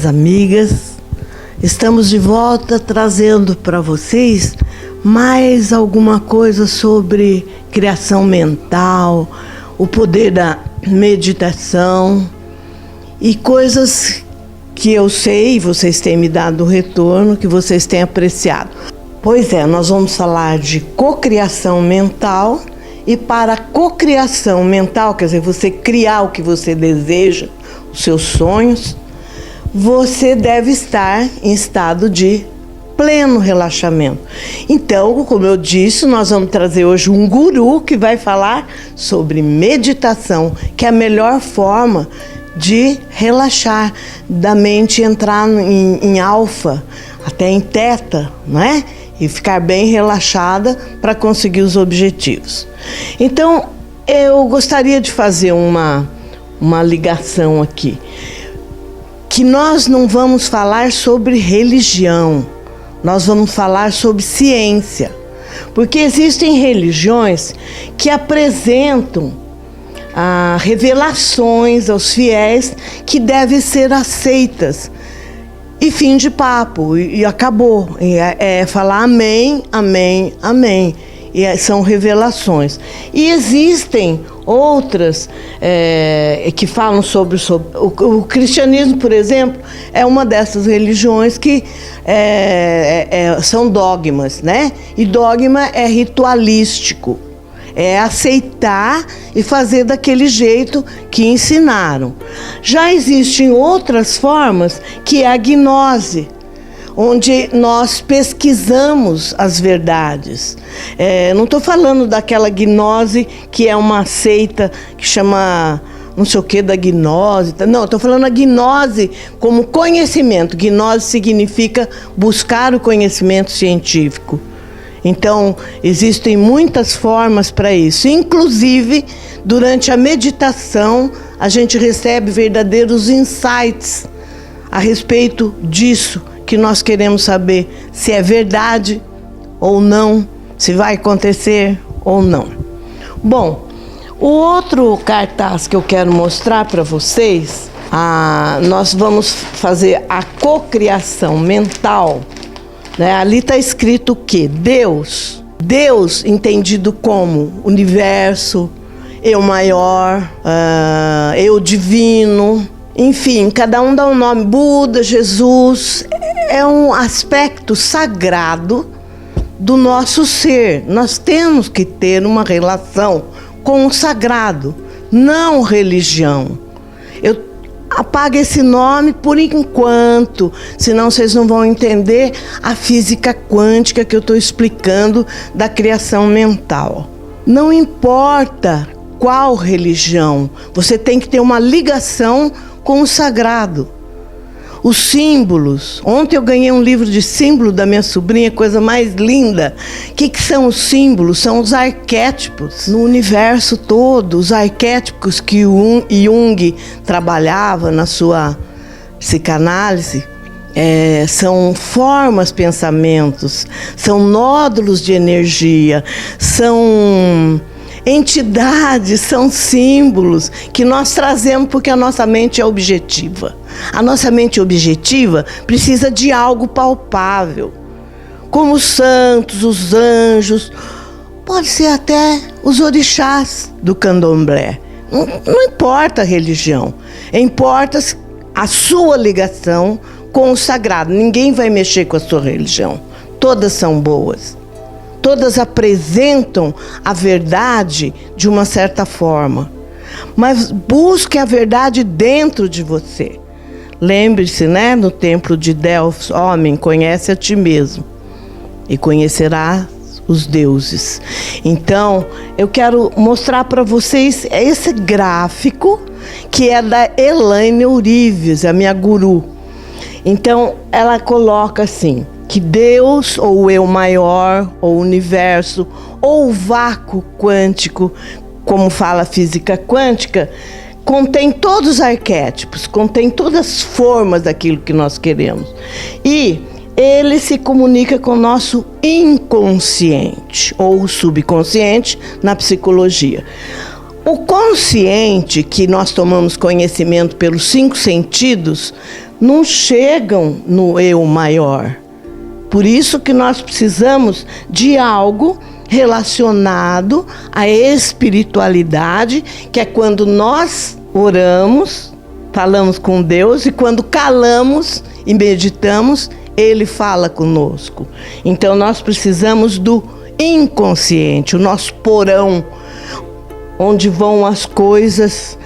caras amigas, estamos de volta trazendo para vocês mais alguma coisa sobre criação mental, o poder da meditação e coisas que eu sei, vocês têm me dado retorno, que vocês têm apreciado. Pois é, nós vamos falar de cocriação mental. E para a cocriação mental, quer dizer, você criar o que você deseja, os seus sonhos, você deve estar em estado de pleno relaxamento. Então, como eu disse, nós vamos trazer hoje um guru que vai falar sobre meditação, que é a melhor forma de relaxar, da mente entrar em alfa, até em teta, não é? E ficar bem relaxada para conseguir os objetivos. Então, eu gostaria de fazer uma ligação aqui, que nós não vamos falar sobre religião, nós vamos falar sobre ciência, porque existem religiões que apresentam revelações aos fiéis que devem ser aceitas. E fim de papo, e acabou. É falar amém, amém, amém. E são revelações. E existem outras que falam sobre o cristianismo, por exemplo, é uma dessas religiões que são dogmas, né? E dogma é ritualístico. É aceitar e fazer daquele jeito que ensinaram. Já existem outras formas, que é a gnose, onde nós pesquisamos as verdades. Não estou falando daquela gnose que é uma seita que chama não sei o que da gnose. Não, estou falando a gnose como conhecimento. Gnose significa buscar o conhecimento científico. Então, existem muitas formas para isso. Inclusive, durante a meditação, a gente recebe verdadeiros insights a respeito disso que nós queremos saber se é verdade ou não, se vai acontecer ou não. Bom, o outro cartaz que eu quero mostrar para vocês, nós vamos fazer a cocriação mental. Ali está escrito o quê? Deus entendido como universo, eu maior, eu divino, enfim, cada um dá um nome, Buda, Jesus, é um aspecto sagrado do nosso ser. Nós temos que ter uma relação com o sagrado, não religião. Apaga esse nome por enquanto, senão vocês não vão entender a física quântica que eu estou explicando da criação mental. Não importa qual religião, você tem que ter uma ligação com o sagrado. Os símbolos. Ontem eu ganhei um livro de símbolo da minha sobrinha, coisa mais linda. O que são os símbolos? São os arquétipos no universo todo. Os arquétipos que Jung trabalhava na sua psicanálise. São formas, pensamentos, são nódulos de energia, são entidades, são símbolos que nós trazemos porque a nossa mente é objetiva. A nossa mente objetiva precisa de algo palpável, como os santos, os anjos, pode ser até os orixás do candomblé. Não importa a religião, importa a sua ligação com o sagrado. Ninguém vai mexer com a sua religião, todas são boas. Todas apresentam a verdade de uma certa forma. Mas busque a verdade dentro de você. Lembre-se, né, no templo de Delfos, homem, conhece a ti mesmo e conhecerás os deuses. Então, eu quero mostrar para vocês esse gráfico que é da Elaine Ourives, a minha guru. Então, ela coloca assim, que Deus, ou o eu maior, ou o universo, ou o vácuo quântico, como fala a física quântica, contém todos os arquétipos, contém todas as formas daquilo que nós queremos. E ele se comunica com o nosso inconsciente, ou subconsciente na psicologia. O consciente, que nós tomamos conhecimento pelos 5 sentidos, não chegam no eu maior. Por isso que nós precisamos de algo relacionado à espiritualidade, que é quando nós oramos, falamos com Deus, e quando calamos e meditamos, Ele fala conosco. Então nós precisamos do inconsciente, o nosso porão, onde vão as coisas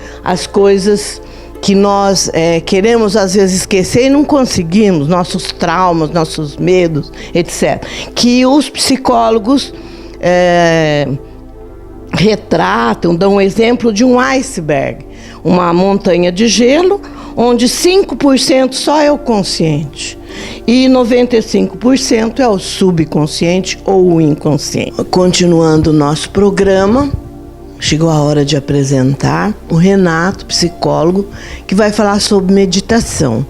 que nós queremos às vezes esquecer e não conseguimos, nossos traumas, nossos medos, etc. Que os psicólogos retratam, dão um exemplo de um iceberg, uma montanha de gelo, onde 5% só é o consciente e 95% é o subconsciente ou o inconsciente. Continuando o nosso programa, chegou a hora de apresentar o Renato, psicólogo, que vai falar sobre meditação.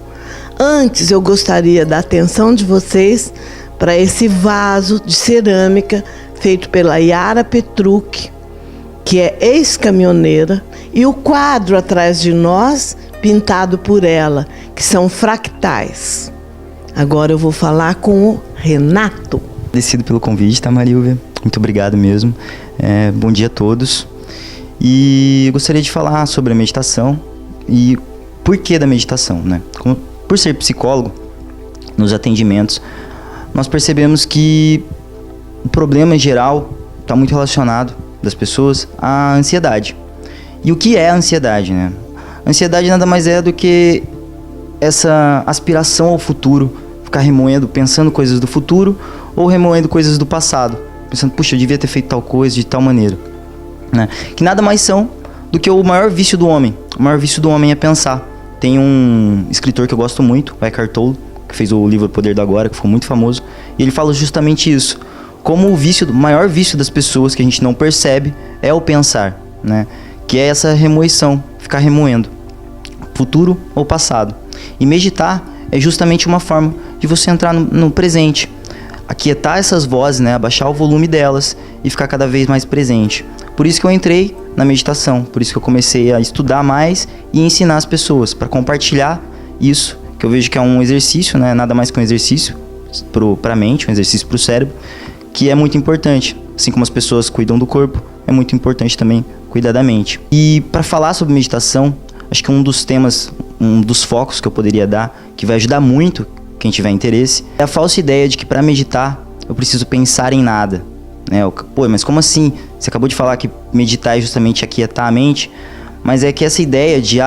Antes, eu gostaria da atenção de vocês para esse vaso de cerâmica feito pela Yara Petrucci, que é ex-caminhoneira, e o quadro atrás de nós, pintado por ela, que são fractais. Agora eu vou falar com o Renato. Agradecido pelo convite, tá, Marílvia? Muito obrigado mesmo. Bom dia a todos. E eu gostaria de falar sobre a meditação e por que da meditação, né? Por ser psicólogo, nos atendimentos, nós percebemos que o problema em geral está muito relacionado das pessoas à ansiedade. E o que é a ansiedade, né? A ansiedade nada mais é do que essa aspiração ao futuro, ficar remoendo, pensando coisas do futuro ou remoendo coisas do passado, pensando, puxa, eu devia ter feito tal coisa de tal maneira, né? Que nada mais são do que o maior vício do homem. O maior vício do homem é pensar. Tem um escritor que eu gosto muito, o Eckhart Tolle, que fez o livro O Poder do Agora, que ficou muito famoso, e ele fala justamente isso. Como o maior vício das pessoas que a gente não percebe é o pensar, né? Que é essa remoição, ficar remoendo futuro ou passado. E meditar é justamente uma forma de você entrar no presente, aquietar essas vozes, né? Abaixar o volume delas e ficar cada vez mais presente. Por isso que eu entrei na meditação, por isso que eu comecei a estudar mais e ensinar as pessoas, para compartilhar isso, que eu vejo que é um exercício, né? Nada mais que um exercício para a mente, um exercício para o cérebro, que é muito importante. Assim como as pessoas cuidam do corpo, é muito importante também cuidar da mente. E para falar sobre meditação, acho que um dos temas, um dos focos que eu poderia dar, que vai ajudar muito quem tiver interesse, é a falsa ideia de que para meditar eu preciso pensar em nada, né? Pô, mas como assim? Você acabou de falar que meditar é justamente aquietar a mente, mas é que essa ideia de,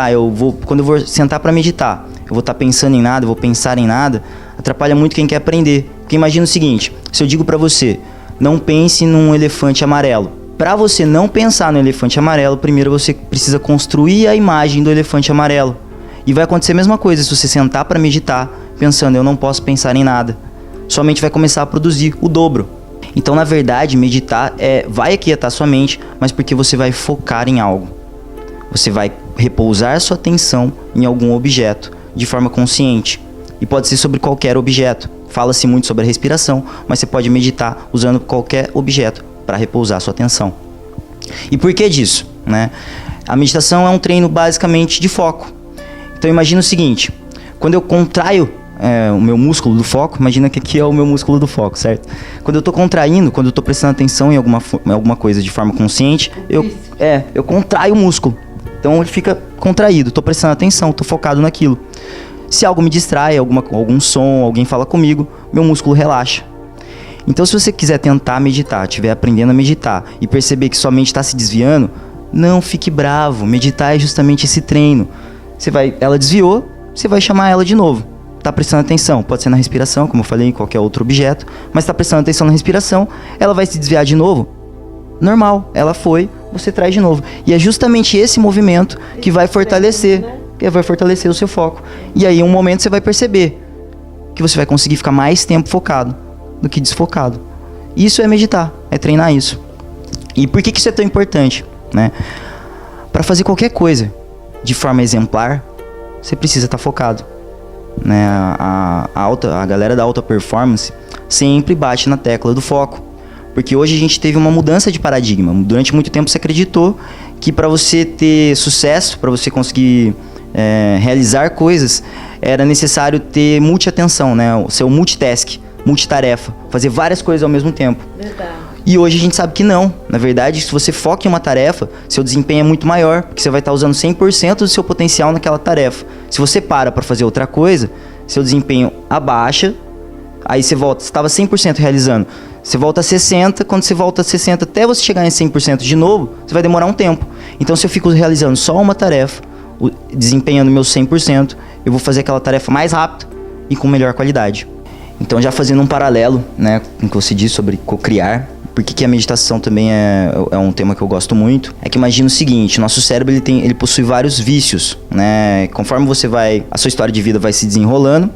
quando eu vou sentar para meditar, eu vou estar pensando em nada, eu vou pensar em nada, atrapalha muito quem quer aprender. Porque imagina o seguinte, se eu digo para você, não pense num elefante amarelo. Para você não pensar no elefante amarelo, primeiro você precisa construir a imagem do elefante amarelo. E vai acontecer a mesma coisa se você sentar para meditar, pensando, eu não posso pensar em nada. Sua mente vai começar a produzir o dobro. Então, na verdade, meditar vai aquietar sua mente, mas porque você vai focar em algo. Você vai repousar sua atenção em algum objeto, de forma consciente. E pode ser sobre qualquer objeto. Fala-se muito sobre a respiração, mas você pode meditar usando qualquer objeto para repousar sua atenção. E por que disso, né? A meditação é um treino basicamente de foco. Então imagina o seguinte, quando eu contraio o meu músculo do foco, imagina que aqui é o meu músculo do foco, certo? Quando eu estou contraindo, quando eu estou prestando atenção em alguma coisa de forma consciente, eu contraio o músculo. Então ele fica contraído, estou prestando atenção, estou focado naquilo. Se algo me distrai, algum som, alguém fala comigo, meu músculo relaxa. Então se você quiser tentar meditar, estiver aprendendo a meditar e perceber que sua mente está se desviando, não fique bravo, meditar é justamente esse treino. Ela desviou, você vai chamar ela de novo. Tá prestando atenção, pode ser na respiração, como eu falei, em qualquer outro objeto, mas tá prestando atenção na respiração, ela vai se desviar de novo. Normal, ela foi, você traz de novo. E é justamente esse movimento que vai fortalecer, o seu foco. E aí, em um momento, você vai perceber que você vai conseguir ficar mais tempo focado do que desfocado. Isso é meditar, é treinar isso. E por que isso é tão importante, né? Para fazer qualquer coisa de forma exemplar, você precisa estar focado, né? A galera da alta performance sempre bate na tecla do foco, porque hoje a gente teve uma mudança de paradigma. Durante muito tempo você acreditou que para você ter sucesso, para você conseguir realizar coisas, era necessário ter multiatenção, né? Ser um multitask, multitarefa, fazer várias coisas ao mesmo tempo. Verdade. E hoje a gente sabe que não. Na verdade, se você foca em uma tarefa, seu desempenho é muito maior, porque você vai estar usando 100% do seu potencial naquela tarefa. Se você para fazer outra coisa, seu desempenho abaixa, aí você volta, você estava 100% realizando, você volta a 60%, quando você volta a 60%, até você chegar em 100% de novo, você vai demorar um tempo. Então, se eu fico realizando só uma tarefa, desempenhando meu 100%, eu vou fazer aquela tarefa mais rápido e com melhor qualidade. Então, já fazendo um paralelo, né, com o que você disse sobre cocriar, por que a meditação também é um tema que eu gosto muito, é que imagina o seguinte, o nosso cérebro ele possui vários vícios, né? Conforme a sua história de vida vai se desenrolando,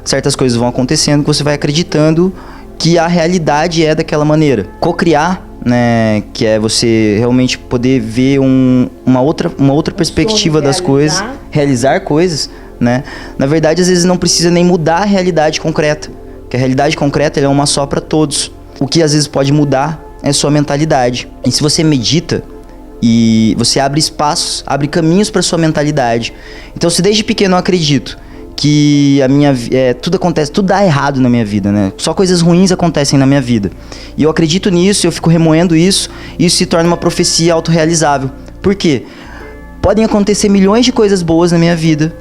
certas coisas vão acontecendo que você vai acreditando que a realidade é daquela maneira. Cocriar, né, que é você realmente poder ver uma outra perspectiva das coisas, realizar coisas, né? Na verdade, às vezes não precisa nem mudar a realidade concreta, porque a realidade concreta ela é uma só para todos. O que às vezes pode mudar é a sua mentalidade. E se você medita e você abre espaços, abre caminhos para sua mentalidade. Então, se desde pequeno eu acredito que tudo dá errado na minha vida, né? Só coisas ruins acontecem na minha vida. E eu acredito nisso, eu fico remoendo isso, e isso se torna uma profecia autorrealizável. Por quê? Podem acontecer milhões de coisas boas na minha vida,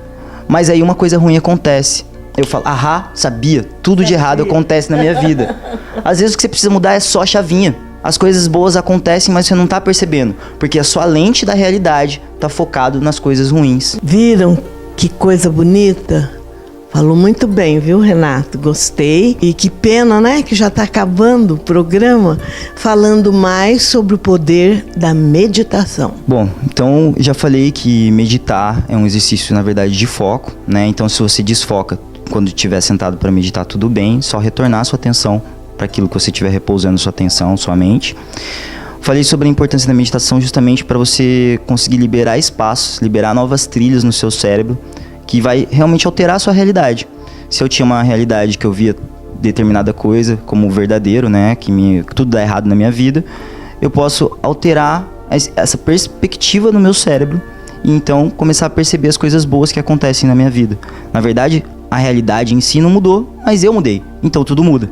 mas aí uma coisa ruim acontece. Eu falo, sabia, tudo de errado acontece na minha vida. Às vezes o que você precisa mudar é só a chavinha. As coisas boas acontecem, mas você não tá percebendo, porque a sua lente da realidade tá focado nas coisas ruins. Viram que coisa bonita? Falou muito bem, viu, Renato? Gostei. E que pena, né, que já tá acabando o programa falando mais sobre o poder da meditação. Bom, então já falei que meditar é um exercício, na verdade, de foco, né? Então se você desfoca quando estiver sentado para meditar, tudo bem, só retornar sua atenção para aquilo que você estiver repousando sua atenção, sua mente. Falei sobre a importância da meditação justamente para você conseguir liberar espaços, liberar novas trilhas no seu cérebro, que vai realmente alterar a sua realidade. Se eu tinha uma realidade que eu via determinada coisa como verdadeiro, né, que tudo dá errado na minha vida, eu posso alterar essa perspectiva no meu cérebro e então começar a perceber as coisas boas que acontecem na minha vida. Na verdade, a realidade em si não mudou, mas eu mudei, então tudo muda.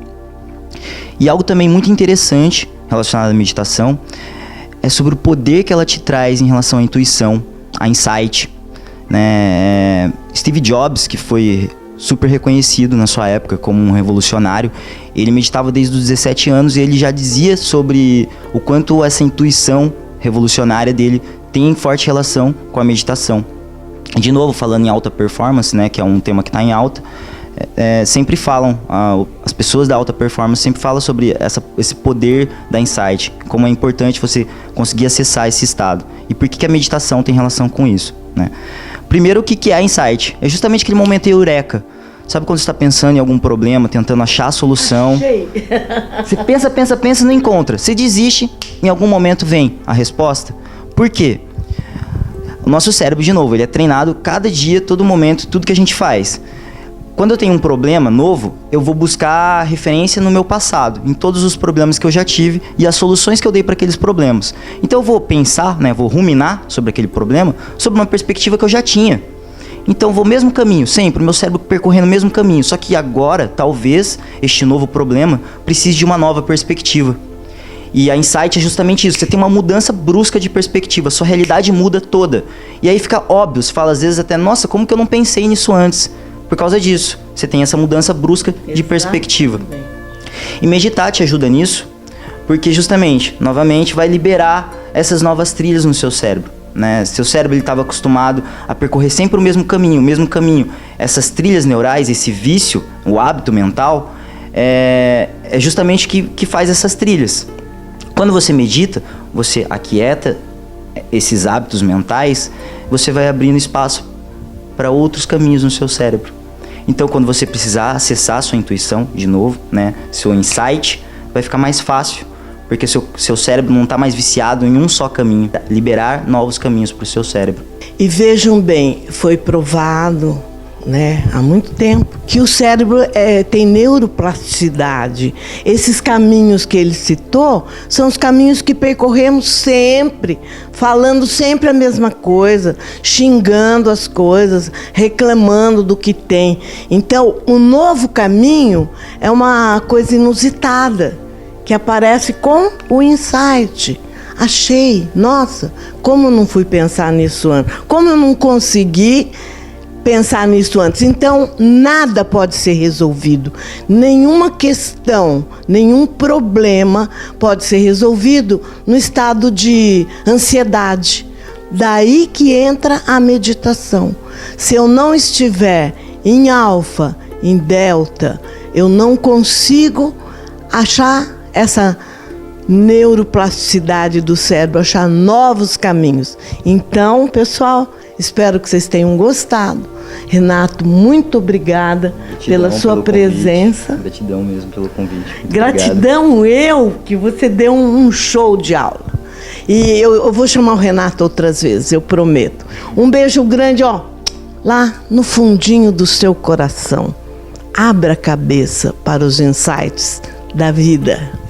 E algo também muito interessante relacionado à meditação é sobre o poder que ela te traz em relação à intuição, a insight, né? Steve Jobs, que foi super reconhecido na sua época como um revolucionário, ele meditava desde os 17 anos e ele já dizia sobre o quanto essa intuição revolucionária dele tem forte relação com a meditação. De novo, falando em alta performance, né, que é um tema que está em alta, sempre falam, as pessoas da alta performance sempre falam sobre esse poder da insight, como é importante você conseguir acessar esse estado. E por que a meditação tem relação com isso, né? Primeiro, o que é a insight? É justamente aquele momento eureka. Sabe quando você está pensando em algum problema, tentando achar a solução? Achei. Você pensa e não encontra. Você desiste, em algum momento vem a resposta. Por quê? O nosso cérebro, de novo, ele é treinado cada dia, todo momento, tudo que a gente faz. Quando eu tenho um problema novo, eu vou buscar referência no meu passado, em todos os problemas que eu já tive e as soluções que eu dei para aqueles problemas. Então eu vou pensar, né, vou ruminar sobre aquele problema, sob uma perspectiva que eu já tinha. Então eu vou o mesmo caminho, sempre, o meu cérebro percorrendo o mesmo caminho, só que agora, talvez, este novo problema precise de uma nova perspectiva. E a insight é justamente isso, você tem uma mudança brusca de perspectiva, sua realidade muda toda. E aí fica óbvio, você fala às vezes até, nossa, como que eu não pensei nisso antes? Por causa disso, você tem essa mudança brusca de perspectiva. E meditar te ajuda nisso, porque justamente, novamente, vai liberar essas novas trilhas no seu cérebro, né? Seu cérebro estava acostumado a percorrer sempre o mesmo caminho. Essas trilhas neurais, esse vício, o hábito mental, é justamente que faz essas trilhas. Quando você medita, você aquieta esses hábitos mentais, você vai abrindo espaço para outros caminhos no seu cérebro. Então, quando você precisar acessar a sua intuição de novo, né, seu insight, vai ficar mais fácil, porque seu cérebro não está mais viciado em um só caminho, liberar novos caminhos para o seu cérebro. E vejam bem, foi provado né, há muito tempo, que o cérebro tem neuroplasticidade. Esses caminhos que ele citou são os caminhos que percorremos sempre, falando sempre a mesma coisa, xingando as coisas, reclamando do que tem. Então, o novo caminho é uma coisa inusitada, que aparece com o insight. Achei, nossa, como eu não fui pensar nisso antes? Como eu não consegui pensar nisso antes? Então, nada pode ser resolvido. Nenhuma questão, nenhum problema pode ser resolvido no estado de ansiedade. Daí que entra a meditação. Se eu não estiver em alfa, em delta, eu não consigo achar essa neuroplasticidade do cérebro, achar novos caminhos. Então, pessoal, espero que vocês tenham gostado. Renato, muito obrigada pela sua presença. Gratidão mesmo pelo convite. Gratidão eu, que você deu um show de aula. E eu vou chamar o Renato outras vezes, eu prometo. Um beijo grande, ó, lá no fundinho do seu coração. Abra a cabeça para os insights da vida.